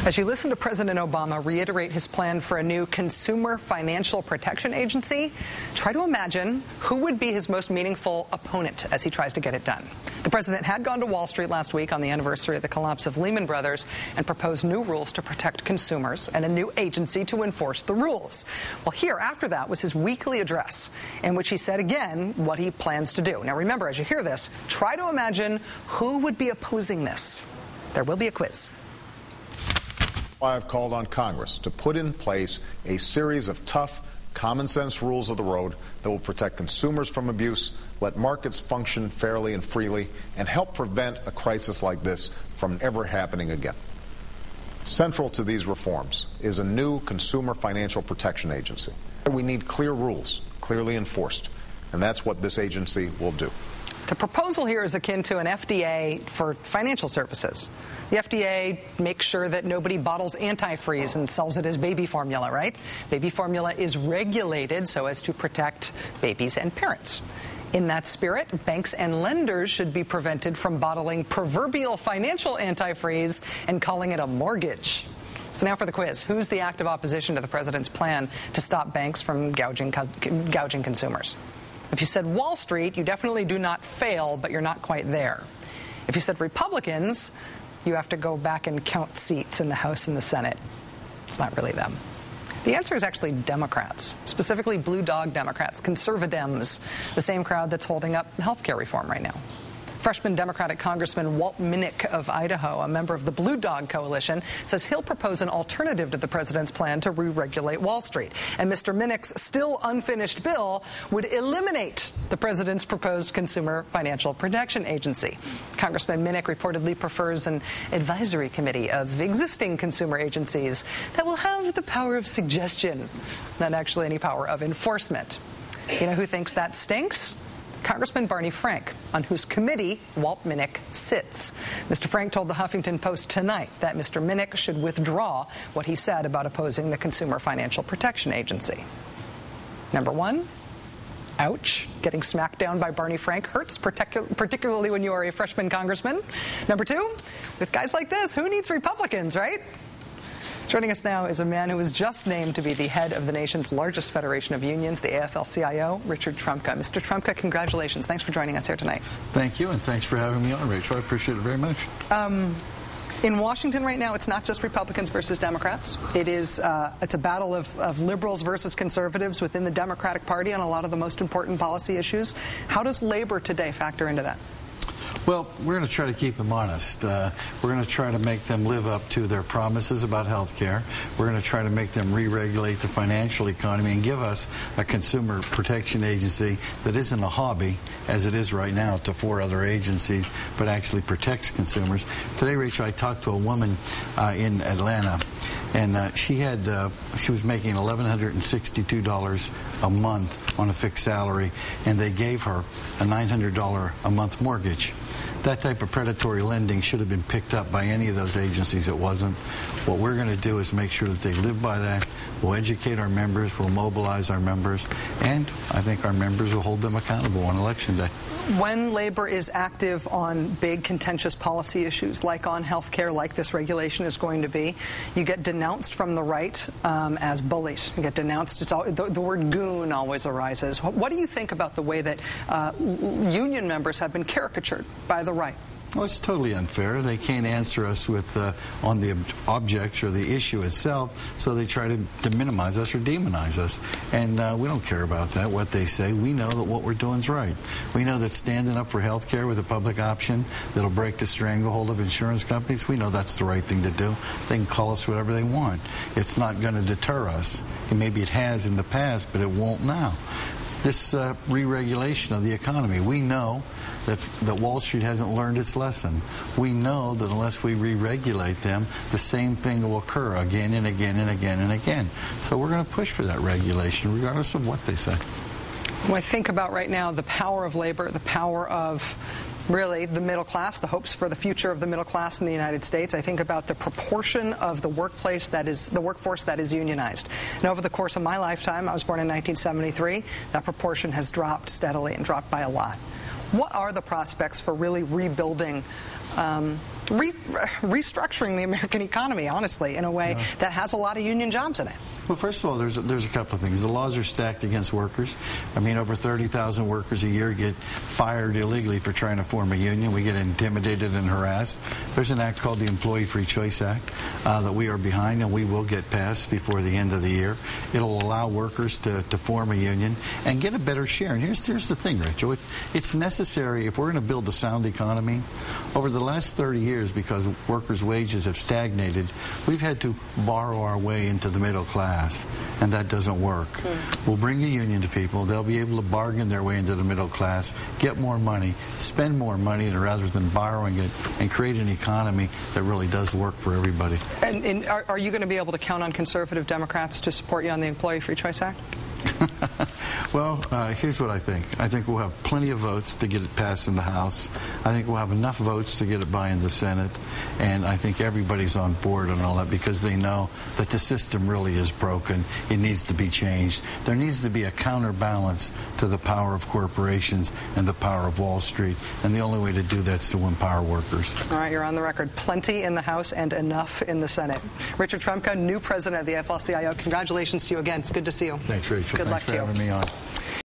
As you listen to President Obama reiterate his plan for a new consumer financial protection agency, try to imagine who would be his most meaningful opponent as he tries to get it done. The president had gone to Wall Street last week on the anniversary of the collapse of Lehman Brothers and proposed new rules to protect consumers and a new agency to enforce the rules. Well, here after that was his weekly address in which he said again what he plans to do. Now remember, as you hear this, try to imagine who would be opposing this. There will be a quiz. I've called on Congress to put in place a series of tough, common-sense rules of the road that will protect consumers from abuse, let markets function fairly and freely, and help prevent a crisis like this from ever happening again. Central to these reforms is a new consumer financial protection agency. We need clear rules, clearly enforced, and that's what this agency will do. The proposal here is akin to an FDA for financial services. The FDA makes sure that nobody bottles antifreeze and sells it as baby formula, right? Baby formula is regulated so as to protect babies and parents. In that spirit, banks and lenders should be prevented from bottling proverbial financial antifreeze and calling it a mortgage. So now for the quiz. Who's the active opposition to the president's plan to stop banks from gouging consumers? If you said Wall Street, you definitely do not fail, but you're not quite there. If you said Republicans, you have to go back and count seats in the House and the Senate. It's not really them. The answer is actually Democrats, specifically blue dog Democrats, ConservaDems, the same crowd that's holding up health care reform right now. Freshman Democratic Congressman Walt Minnick of Idaho, a member of the Blue Dog Coalition, says he'll propose an alternative to the president's plan to re-regulate Wall Street. And Mr. Minnick's still unfinished bill would eliminate the president's proposed Consumer Financial Protection Agency. Congressman Minnick reportedly prefers an advisory committee of existing consumer agencies that will have the power of suggestion, not actually any power of enforcement. You know who thinks that stinks? Congressman Barney Frank, on whose committee Walt Minnick sits. Mr. Frank told the Huffington Post tonight that Mr. Minnick should withdraw what he said about opposing the Consumer Financial Protection Agency. Number one, ouch, getting smacked down by Barney Frank hurts, particularly when you are a freshman congressman. Number two, with guys like this, who needs Republicans, right? Joining us now is a man who was just named to be the head of the nation's largest federation of unions, the AFL-CIO, Richard Trumka. Mr. Trumka, congratulations. Thanks for joining us here tonight. Thank you, and thanks for having me on, Rachel. I appreciate it very much. In Washington right now, it's not just Republicans versus Democrats. It's a battle of liberals versus conservatives within the Democratic Party on a lot of the most important policy issues. How does labor today factor into that? Well, we're going to try to keep them honest. We're going to try to make them live up to their promises about health care. We're going to try to make them re-regulate the financial economy and give us a consumer protection agency that isn't a hobby, as it is right now, to 4 other agencies, but actually protects consumers. Today, Rachel, I talked to a woman in Atlanta, and she was making $1,162 a month on a fixed salary, and they gave her a $900 a month mortgage. That type of predatory lending should have been picked up by any of those agencies. It wasn't. What we're going to do is make sure that they live by that. We'll educate our members. We'll mobilize our members. And I think our members will hold them accountable on Election Day. When labor is active on big contentious policy issues like on health care, like this regulation is going to be, you get denounced from the right as bullies. You get denounced. The word goon always arises. What do you think about the way that union members have been caricatured by the right? Well, it's totally unfair. They can't answer us with on the objects or the issue itself, so they try to minimize us or demonize us. And we don't care about that, what they say. We know that what we're doing is right. We know that standing up for health care with a public option that'll break the stranglehold of insurance companies, we know that's the right thing to do. They can call us whatever they want. It's not going to deter us. And maybe it has in the past, but it won't now. This re-regulation of the economy, we know that Wall Street hasn't learned its lesson. We know that unless we re-regulate them, the same thing will occur again and again and again and again. So we're going to push for that regulation, regardless of what they say. When I think about right now the power of labor, the power of really the middle class, the hopes for the future of the middle class in the United States, I think about the proportion of the workforce that is unionized. And over the course of my lifetime, I was born in 1973, that proportion has dropped steadily and dropped by a lot. What are the prospects for really rebuilding restructuring the American economy, honestly, in a way that has a lot of union jobs in it. Well, first of all, there's a couple of things. The laws are stacked against workers. I mean, over 30,000 workers a year get fired illegally for trying to form a union. We get intimidated and harassed. There's an act called the Employee Free Choice Act that we are behind, and we will get passed before the end of the year. It'll allow workers to form a union and get a better share. And here's the thing, Rachel. It's necessary if we're going to build a sound economy. Over the last 30 years, because workers' wages have stagnated, we've had to borrow our way into the middle class. And that doesn't work. We'll bring a union to people. They'll be able to bargain their way into the middle class, get more money, spend more money rather than borrowing it, and create an economy that really does work for everybody. And are you going to be able to count on conservative Democrats to support you on the Employee Free Choice Act? Well, here's what I think. I think we'll have plenty of votes to get it passed in the House. I think we'll have enough votes to get it by in the Senate. And I think everybody's on board on all that because they know that the system really is broken. It needs to be changed. There needs to be a counterbalance to the power of corporations and the power of Wall Street. And the only way to do that is to empower workers. All right, you're on the record. Plenty in the House and enough in the Senate. Richard Trumka, new president of the AFL-CIO. Congratulations to you again. It's good to see you. Thanks, Rachel. Good luck to you. Thanks for having me on.